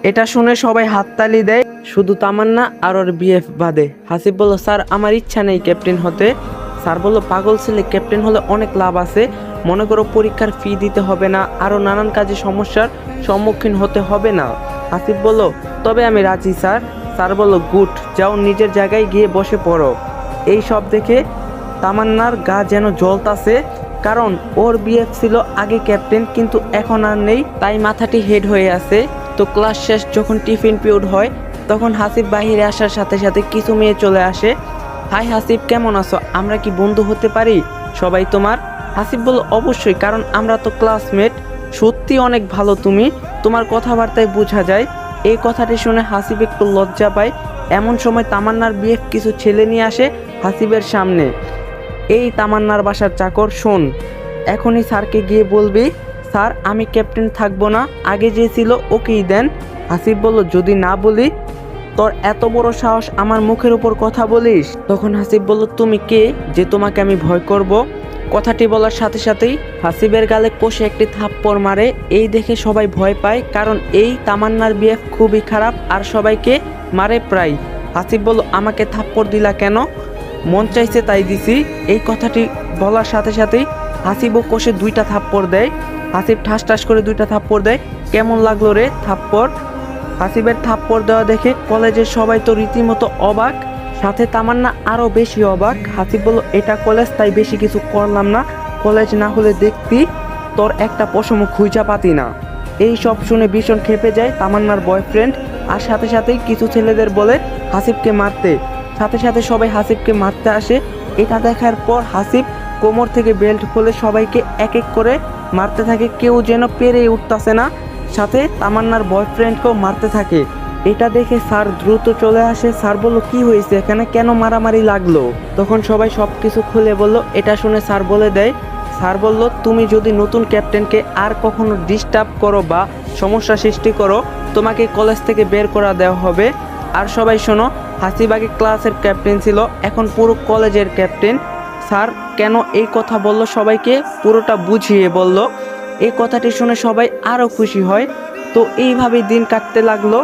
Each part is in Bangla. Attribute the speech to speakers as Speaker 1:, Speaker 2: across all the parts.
Speaker 1: এটা শুনে সবাই হাততালি দেয়, শুধু তামান্না আর ওর বিএফ বাদে। হাসিব বলল, স্যার আমার ইচ্ছা নেই ক্যাপ্টেন হতে। স্যার বলল, পাগল ছেলে, ক্যাপ্টেন হলে অনেক লাভ আছে। মনে করো পরীক্ষার ফি দিতে হবে না, আরও নানান কাজে সমস্যার সম্মুখীন হতে হবে না। হাসিব বলল, তবে আমি রাজি স্যার। স্যার বলল, গুড, যাও নিজের জায়গায় গিয়ে বসে পড়ো। এই সব দেখে তামান্নার গা যেন জ্বলতাছে, কারণ ওর বিএফ ছিল আগে ক্যাপ্টেন, কিন্তু এখন আর নেই, তাই মাথাটি হেড হয়ে আছে। তো ক্লাস শেষ যখন টিফিন পিরিয়ড হয়, তখন হাসিব বাহিরে আসার সাথে সাথে কিছু মেয়ে চলে আসে। হাই হাসিব, কেমন আছো? আমরা কি বন্ধু হতে পারি? সবাই তোমার? হাসিব বলল, অবশ্যই, কারণ আমরা তো ক্লাসমেট। সত্যি অনেক ভালো তুমি, তোমার কথাবার্তায় বোঝা যায়। এই কথাটি শুনে হাসিব একটু লজ্জা পায়। এমন সময় তামান্নার বিএফ কিছু ছেলে নিয়ে আসে হাসিবের সামনে। এই তামান্নার বাসার চাকর, শোন, এখনই স্যারকে গিয়ে বলবি স্যার আমি ক্যাপ্টেন থাকবো না, আগে যে ছিল ওকেই দেন। হাসিব বলল, যদি না বলি? তোর এত বড় সাহস আমার মুখের উপর কথা বলিস? তখন হাসিব বলল, তুমি কে যে তোমাকে আমি ভয় করব? কথাটি বলার সাথে সাথেই হাসিবের গালে কষে একটি থাপ্পড় মারে। এই দেখে সবাই ভয় পায়, কারণ এই তামান্নার বিএফ খুবই খারাপ আর সবাইকে মারে প্রায়। হাসিব বলল, আমাকে থাপ্পড় দিলা কেন? মন চাইছে তাই দিছি। এই কথাটি বলার সাথে সাথেই হাসিবও কষে দুইটা থাপ্পড় দেয়। হাসিব ঠাস ঠাস করে দুইটা থাপ্পড় দেয়। কেমন লাগলো রে থাপ্পড়? হাসিবের থাপ্পড় দেওয়া দেখে কলেজের সবাই তো রীতিমতো অবাক, সাথে তামান্না আরও বেশি অবাক। হাসিব বলল, এটা কলেজ, তাই বেশি কিছু করলাম না। কলেজ না হলে দেখতি তোর একটা পশমও খুঁজা পাতি না। এই সব শুনে ভীষণ খেপে যায় তামান্নার বয়ফ্রেন্ড, আর সাথে সাথেই কিছু ছেলেদের বলে হাসিবকে মারতে। সাথে সাথে সবাই হাসিবকে মারতে আসে। এটা দেখার পর হাসিব কোমর থেকে বেল্ট খুলে সবাইকে এক এক করে মারতে থাকে, কেউ যেন পেরে উঠতেছে না। সাথে তামান্নার বয়ফ্রেন্ডকেও মারতে থাকে। এটা দেখে স্যার দ্রুত চলে আসে। স্যার বলল, কি হয়েছে এখানে, কেন মারামারি লাগলো? তখন সবাই সব কিছু খুলে বলল। এটা শুনে স্যার বলে দেয়, স্যার বলল, তুমি যদি নতুন ক্যাপ্টেনকে আর কখনো ডিস্টার্ব করো বা সমস্যা সৃষ্টি করো, তোমাকে কলেজ থেকে বের করা দেওয়া হবে। আর সবাই শোনো, হাসিব আগে ক্লাসের ক্যাপ্টেন ছিল, এখন পুরো কলেজের ক্যাপ্টেন। স্যার কেন এই কথা বলল সবাইকে পুরোটা বুঝিয়ে বলল। এই কথাটি শুনে সবাই আরও খুশি হয়। তো এইভাবেই দিন কাটতে লাগলো।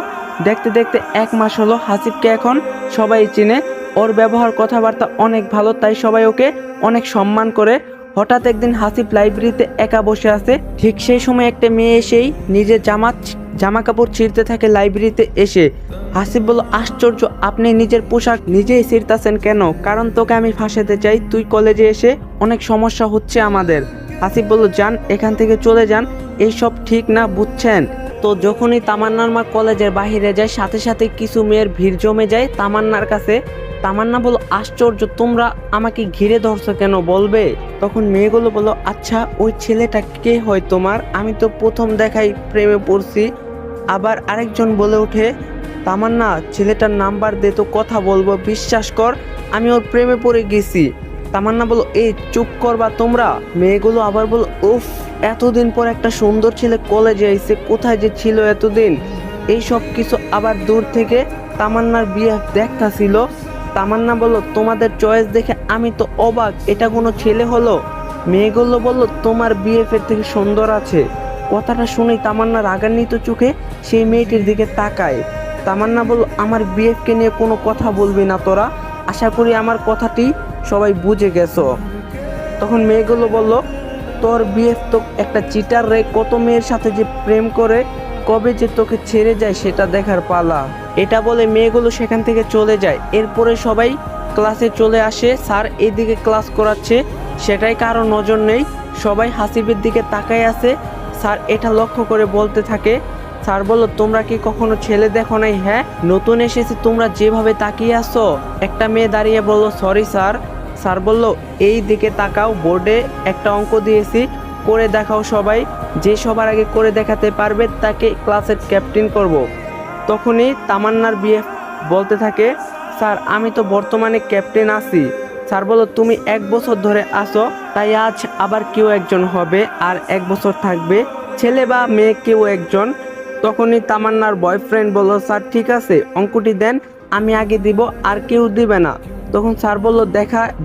Speaker 1: দেখতে দেখতে 1 মাস হলো। হাসিবকে এখন সবাই চিনে, ওর ব্যবহার কথাবার্তা অনেক ভালো, তাই সবাই ওকে অনেক সম্মান করে। হঠাৎ একদিন হাসিব লাইব্রেরিতে একা বসে আছে। ঠিক সেই সময় একটা মেয়ে এসেই নিজের জামা কাপড় ছিঁড়তে থাকে লাইব্রেরিতে এসে। হাসিব বলল, আশ্চর্য, আপনি নিজের পোশাক নিজেই ছিঁড়তেছেন কেন? কারণ তোকে আমি ফাঁসাতে চাই, তুই কলেজে এসে অনেক সমস্যা হচ্ছে আমাদের। হাসিব বলল, যান এখান থেকে চলে যান, এইসব ঠিক না, বুঝছেন? তো যখনই তামান্নার মা কলেজের বাহিরে যায়, সাথে সাথে কিছু মেয়ের ভিড় জমে যায় তামান্নার কাছে। তামান্না বলল, আশ্চর্য, তোমরা আমাকে ঘিরে ধরছো কেন, বলবে? তখন মেয়েগুলো বলল, আচ্ছা ওই ছেলেটা কে হয় তোমার? আমি তো প্রথম দেখাই প্রেমে পড়ছি। আবার আরেকজন বলে ওঠে, তামান্না ছেলেটার নাম্বার দে তো কথা বলবো, বিশ্বাস কর আমি ওর প্রেমে পড়ে গেছি। তামান্না বলল, এই চুপ করবা তোমরা? মেয়েগুলো আবার বলল, উফ, এতদিন পর একটা সুন্দর ছেলে কলেজে আইছে, কোথায় যে ছিল এতদিন? এই সব কিছু আবার দূর থেকে তামান্নার বিয়ে দেখতাছিল। তামান্না বলল, তোমাদের চয়েস দেখে আমি তো অবাক, এটা কোনো ছেলে হলো? মেয়েগুলো বলল, তোমার বিএফের থেকে সুন্দর আছে। কথাটা শুনেই তামান্না রাগান্বিত চোখে সেই মেয়েটির দিকে তাকায়। তামান্না বলল, আমার বিএফকে নিয়ে কোনো কথা বলবি না তোরা, আশা করি আমার কথাটি সবাই বুঝে গেছো। তখন মেয়েগুলো বলল, তোর বিএফ তো একটা চিটার রে, কত মেয়ের সাথে যে প্রেম করে, কবে যে তোকে ছেড়ে যায় সেটা দেখার পালা। এটা বলে মেয়েগুলো সেখান থেকে চলে যায়। এরপরে সবাই ক্লাসে চলে আসে। স্যার এদিকে ক্লাস করাচ্ছে, সেটাই কারো নজর নেই, সবাই হাসিবের দিকে তাকায় আছে। স্যার এটা লক্ষ্য করে বলতে থাকে, স্যার বলল, তোমরা কি কখনো ছেলে দেখো নাই? হ্যাঁ, নতুন এসেছে, তোমরা যেভাবে তাকিয়ে আসো। একটা মেয়ে দাঁড়িয়ে বলল, সরি স্যার। স্যার বলল, এই দিকে তাকাও, বোর্ডে একটা অঙ্ক দিয়েছি, করে দেখাও সবাই, যে সবার আগে করে দেখাতে পারবে তাকে ক্লাসের ক্যাপ্টেন করব। তখনই তামান্নার বিয়ে বলতে থাকে, স্যার আমি তো বর্তমানে ক্যাপ্টেন আছি। স্যার বলল, তুমি 1 বছর ধরে আসো, তাই আজ আবার কেউ একজন হবে, আর 1 বছর থাকবে, ছেলে বা মেয়ে কেউ একজন। তখনই তামান্নার বয়ফ্রেন্ড বলল, স্যার ঠিক আছে, অঙ্কটি দেন, আমি আগে দিব, আর কেউ দিবে না। তখন স্যার বলল,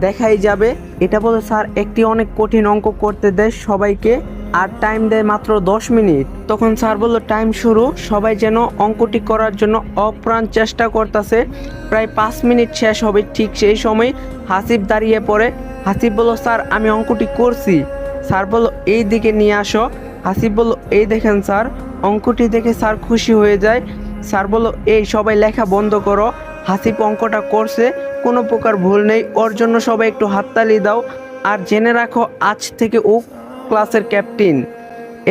Speaker 1: দেখাই যাবে। এটা বলে স্যার একটি অনেক কঠিন অঙ্ক করতে দেয় সবাইকে। আর টাইম দেয় মাত্র 10 মিনিট। তখন স্যার বলল টাইম শুরু। সবাই যেন অঙ্কটি করার জন্য অপ্রাণ চেষ্টা করতেছে। প্রায় 5 মিনিট শেষ হবে, ঠিক সেই সময় হাসিব দাঁড়িয়ে পড়ে। হাসিব বলল স্যার আমি অঙ্কটি করছি। স্যার বলল এই দিকে নিয়ে আসো। হাসিব বলল এই দেখেন স্যার। অঙ্কটি দেখে স্যার খুশি হয়ে যায়। স্যার বলল এই সবাই লেখা বন্ধ করো। হাসিব অঙ্কটা করছে, কোনো প্রকার ভুল নেই। ওর জন্য সবাই একটু হাততালি দাও। আর জেনে রাখো আজ থেকে ও ক্লাসের ক্যাপ্টেন।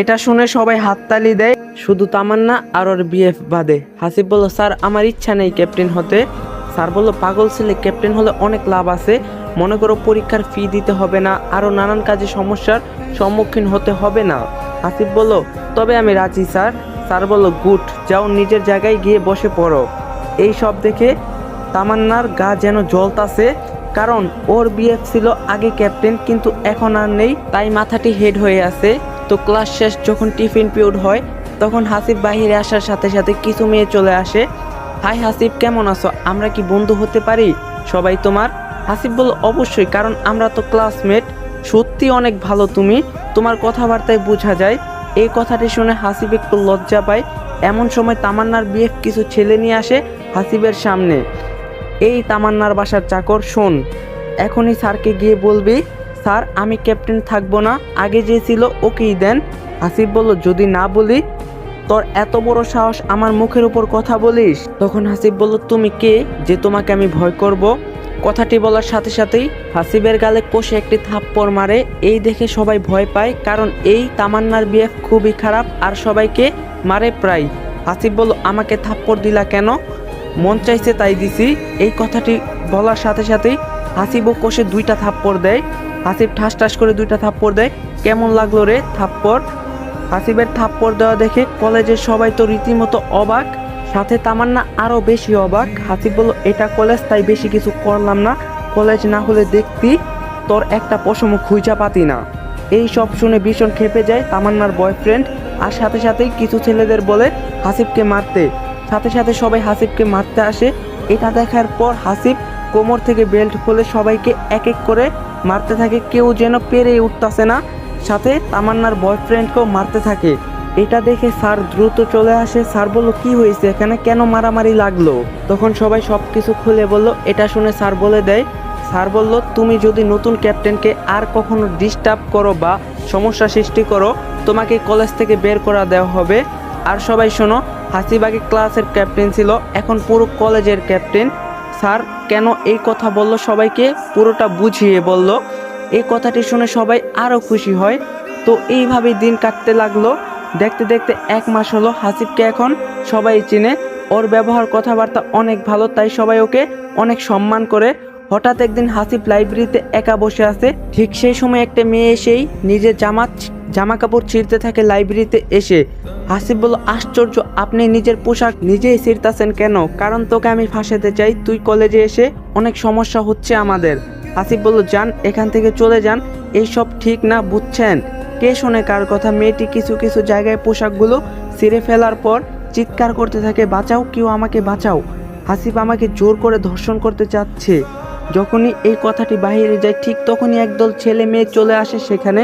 Speaker 1: এটা শুনে সবাই হাততালি দেয়, শুধু তামান্না আর ওর বিএফ বাদে। হাসিব বলল স্যার আমার ইচ্ছা নেই ক্যাপ্টেন হতে। স্যার বলল পাগল ছেলে, ক্যাপ্টেন হলে অনেক লাভ আছে। মনে করো পরীক্ষার ফি দিতে হবে না, আরও নানান কাজে সমস্যার সম্মুখীন হতে হবে না। হাসিব বলল তবে আমি রাজি স্যার। স্যার বলল গুড, যাও নিজের জায়গায় গিয়ে বসে পড়ো। এই সব দেখে তামান্নার গা যেন জ্বলতাছে, কারণ ওর বিএফ ছিল আগে ক্যাপ্টেন, কিন্তু এখন আর নেই, তাই মাথাটি হেড হয়ে আছে। তো ক্লাস শেষ যখন টিফিন পিরিয়ড হয়, তখন হাসিব বাহিরে আসার সাথে সাথে কিছু মেয়ে চলে আসে। হাই হাসিব, কেমন আছো? আমরা কি বন্ধু হতে পারি? সবাই তোমার? হাসিব বলল অবশ্যই, কারণ আমরা তো ক্লাসমেট। সত্যি অনেক ভালো তুমি, তোমার কথাবার্তায় বোঝা যায়। এই কথাটি শুনে হাসিব একটু লজ্জা পায়। এমন সময় তামান্নার বিএফ কিছু ছেলে নিয়ে আসে হাসিবের সামনে। এই তামান্নার বাসার চাকর, শোন এখনই স্যারকে গিয়ে বলবি স্যার আমি ক্যাপ্টেন থাকবো না, আগে যে ছিল ওকেই দেন। হাসিব বলল যদি না বলি? তোর এত বড় সাহস আমার মুখের উপর কথা বলিস? তখন হাসিব বলল তুমি কে যে তোমাকে আমি ভয় করব? কথাটি বলার সাথে সাথেই হাসিবের গালে কষে একটি থাপ্পড় মারে। এই দেখে সবাই ভয় পায়, কারণ এই তামান্নার বিএফ খুবই খারাপ আর সবাইকে মারে প্রায়। হাসিব বলল আমাকে থাপ্পড় দিলা কেন? মন চাইছে তাই দিছি। এই কথাটি বলার সাথে সাথেই হাসিবও কষে 2টা থাপ্পড় দেয়। হাসিব ঠাস ঠাস করে 2টা থাপ্পড় দেয়। কেমন লাগলো রে থাপ্পড়? হাসিবের থাপ্পড় দেওয়া দেখে কলেজের সবাই তো রীতিমতো অবাক, সাথে তামান্না আরও বেশি অবাক। হাসিব বলল এটা কলেজ, তাই বেশি কিছু করলাম না। কলেজ না হলে দেখতি তোর একটা পশম খুঁজা পাতি না। এই সব শুনে ভীষণ খেপে যায় তামান্নার বয়ফ্রেন্ড, আর সাথে সাথেই কিছু ছেলেদের বলে হাসিবকে মারতে। সাথে সাথে সবাই হাসিবকে মারতে আসে। এটা দেখার পর হাসিব কোমর থেকে বেল্ট খুলে সবাইকে এক এক করে মারতে থাকে। কেউ যেন পেরে উঠতেছে না, সাথে তামান্নার বয়ফ্রেন্ডকেও মারতে থাকে। এটা দেখে স্যার দ্রুত চলে আসে। স্যার বলল কি হয়েছে এখানে, কেন মারামারি লাগলো? তখন সবাই সব কিছু খুলে বলল। এটা শুনে স্যার বলে দেয়, স্যার বলল তুমি যদি নতুন ক্যাপ্টেনকে আর কখনো ডিস্টার্ব করো বা সমস্যা সৃষ্টি করো, তোমাকে কলেজ থেকে বের করা দেওয়া হবে। আর সবাই শোনো, হাসিব আগে ক্লাসের ক্যাপ্টেন ছিল, এখন পুরো কলেজের ক্যাপ্টেন। স্যার কেন এই কথা বলল সবাইকে পুরোটা বুঝিয়ে বলল। এই কথাটি শুনে সবাই আরও খুশি হয়। তো এইভাবেই দিন কাটতে লাগলো। দেখতে দেখতে 1 মাস হলো। হাসিবকে এখন সবাই চিনে, ওর ব্যবহার কথাবার্তা অনেক ভালো, তাই সবাই ওকে অনেক সম্মান করে। হঠাৎ একদিন হাসিব লাইব্রেরিতে একা বসে আছে। ঠিক সেই সময় একটা মেয়ে এসেই নিজের জামা কাপড় ছিঁড়তে থাকে লাইব্রেরিতে এসে। হাসিব বলল আশ্চর্য, আপনি নিজের পোশাক নিজেই ছিঁড়তেছেন কেন? কারণ তোকে আমি ফাঁসাতে চাই, তুই কলেজে এসে অনেক সমস্যা হচ্ছে আমাদের। হাসিব বলল যান, এখান থেকে চলে যান, এইসব ঠিক না বুঝছেন? কে শোনে কার কথা? মেয়েটি কিছু কিছু জায়গায় পোশাকগুলো ছিঁড়ে ফেলার পর চিৎকার করতে থাকে বাঁচাও, কেউ আমাকে বাঁচাও, হাসিব আমাকে জোর করে ধর্ষণ করতে চাচ্ছে। যখনই এই কথাটি বাইরে যায় ঠিক তখনই একদল ছেলে মেয়ে চলে আসে সেখানে।